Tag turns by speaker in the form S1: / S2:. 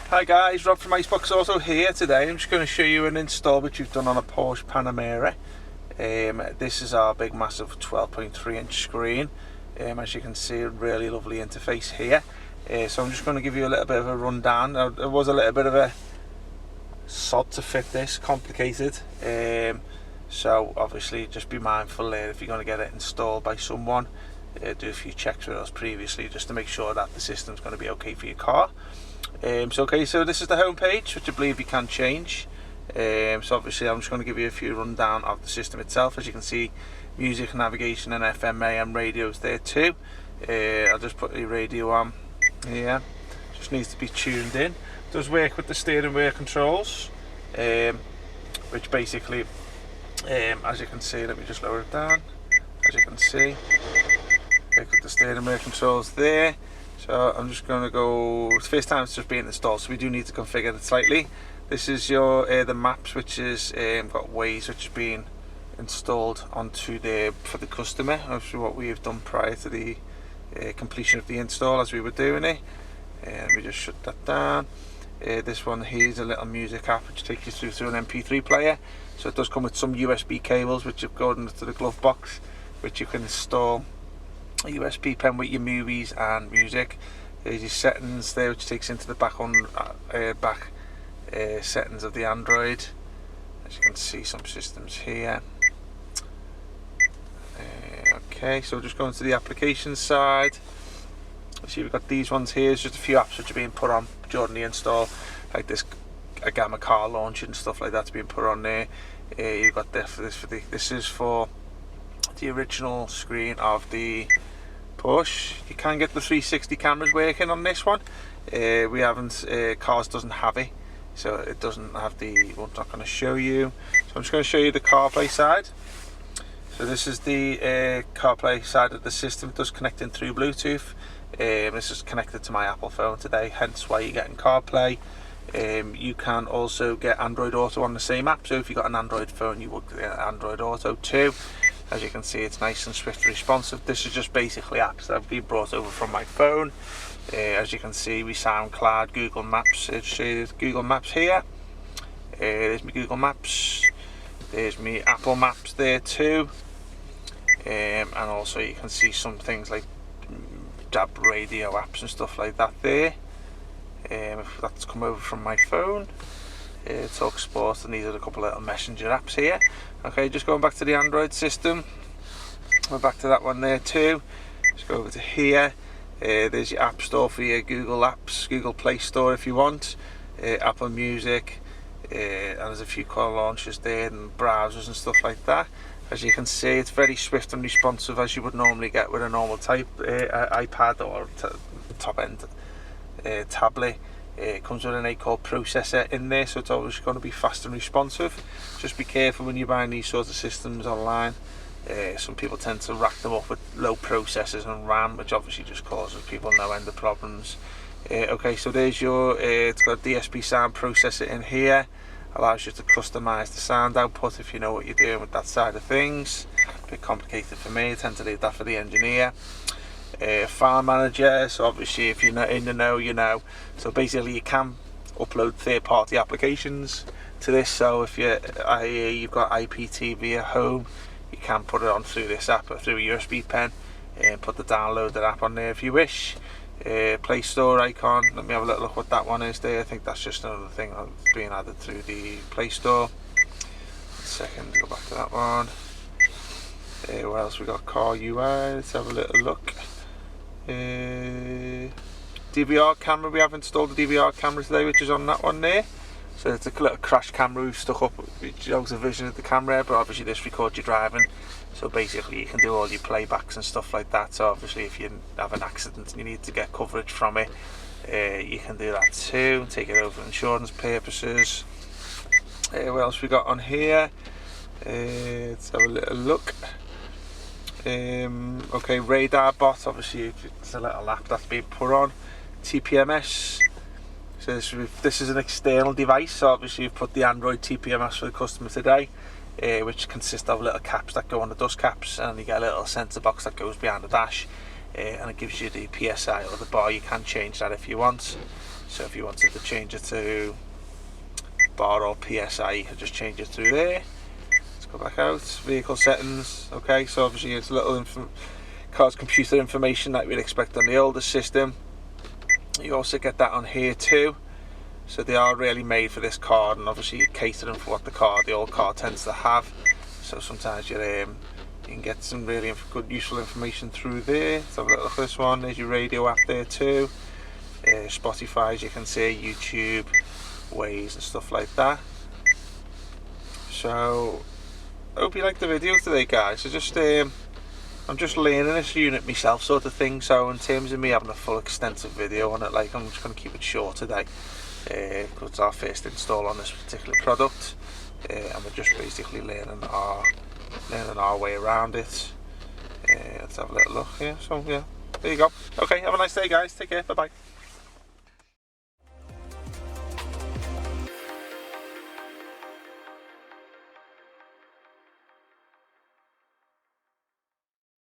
S1: Hi guys, Rob from Iceboxauto here today. I'm just going to show you an install which we've done on a Porsche Panamera. This is our big massive 12.3 inch screen. As you can see, a really lovely interface here. So I'm just going to give you a little bit of a rundown. There was a little bit of a sod to fit this, complicated. So obviously just be mindful there if you're going to get it installed by someone. Do a few checks with us previously just to make sure that the system's going to be okay for your car. So this is the home page, which I believe you can change. So obviously I'm just going to give you a few rundown of the system itself. As you can see, music, navigation and FM AM radios there too. I'll just put the radio on here. Just needs to be tuned in. Does work with the steering wheel controls, which basically, as you can see, let me just lower it down. As you can see, work with the steering wheel controls there. So I'm just going to go, it's the first time it's just being installed, so we do need to configure it slightly. This is your the maps, which is got Waze, which is being installed onto there for the customer. Obviously what we have done prior to the completion of the install as we were doing it. Let me just shut that down. This one here is a little music app which takes you through an MP3 player. So it does come with some USB cables which have gone into the glove box, which you can install a USB pen with your movies and music. There's your settings there, which takes into the back settings of the Android. As you can see, some systems here. Okay, so just going to the application side. See, we've got these ones here. It's just a few apps which are being put on during the install, like this a Gamma car launcher and stuff like that's being put on there. You've got this is for the original screen of the Porsche. You can get the 360 cameras working on this one. We haven't, cars doesn't have it, so it doesn't have the, I'm not going to show you. So I'm just going to show you the CarPlay side. So this is the CarPlay side of the system. It does connect in through Bluetooth. This is connected to my Apple phone today, hence why you're getting CarPlay. You can also get Android Auto on the same app, so if you've got an Android phone you would get Android Auto too. As you can see, it's nice and swift responsive. This is just basically apps that have been brought over from my phone. As you can see, we SoundCloud, Google Maps. There's Google Maps here. There's my Google Maps. There's my Apple Maps there too. And also you can see some things like DAB radio apps and stuff like that there. That's come over from my phone. Talk Sport, and these are a couple of little messenger apps here. Okay, just going back to the Android system. We're back to that one there too. Let's go over to here. There's your App Store for your Google Apps, Google Play Store if you want, Apple Music, and there's a few car launchers there and browsers and stuff like that. As you can see, it's very swift and responsive as you would normally get with a normal type iPad or top end tablet. It comes with an 8-core processor in there, so it's always going to be fast and responsive. Just be careful when you're buying these sorts of systems online. Some people tend to rack them up with low processors and RAM, which obviously just causes people no end of problems. Okay, so there's your, it's got a DSP sound processor in here. Allows you to customize the sound output if you know what you're doing with that side of things. A bit complicated for me, I tend to leave that for the engineer. File manager, so obviously if you're not in the know, you know. So basically you can upload third-party applications to this. So if you've got IPTV at home, you can put it on through this app or through a USB pen and put the downloaded app on there if you wish. Play Store icon, let me have a little look what that one is there. I think that's just another thing that's being added through the Play Store. 1 second, go back to that one. What else we got? Car UI, let's have a little look. DVR camera, we have installed the DVR camera today, which is on that one there. So it's a little crash camera we've stuck up, which shows the vision of the camera, but obviously this records you driving. So basically you can do all your playbacks and stuff like that. So obviously if you have an accident and you need to get coverage from it, you can do that too. Take it over for insurance purposes. What else we got on here? Let's have a little look. Okay, radar bot, obviously it's a little app that's been put on. TPMS, so this is an external device, so obviously you've put the Android TPMS for the customer today, which consists of little caps that go on the dust caps, and you get a little sensor box that goes behind the dash, and it gives you the PSI or the bar. You can change that if you want. So if you wanted to change it to bar or PSI, you can just change it through there. Let's go back out, vehicle settings. Okay, so obviously it's little car's computer information that we'd expect on the older system. You also get that on here too. So they are really made for this car, and obviously you're catering for what the old car tends to have. So sometimes you can get some really good useful information through there. Let's have a look at this one. There's your radio app there too. Spotify, as you can see, YouTube, Waze and stuff like that. So I hope you liked the video today, guys. So just I'm just learning this unit myself, sort of thing. So in terms of me having a full extensive video on it, like, I'm just going to keep it short today, because it's our first install on this particular product, and we're just basically learning our way around it. Let's have a little look here. So yeah, there you go. Okay, have a nice day, guys. Take care. Bye bye.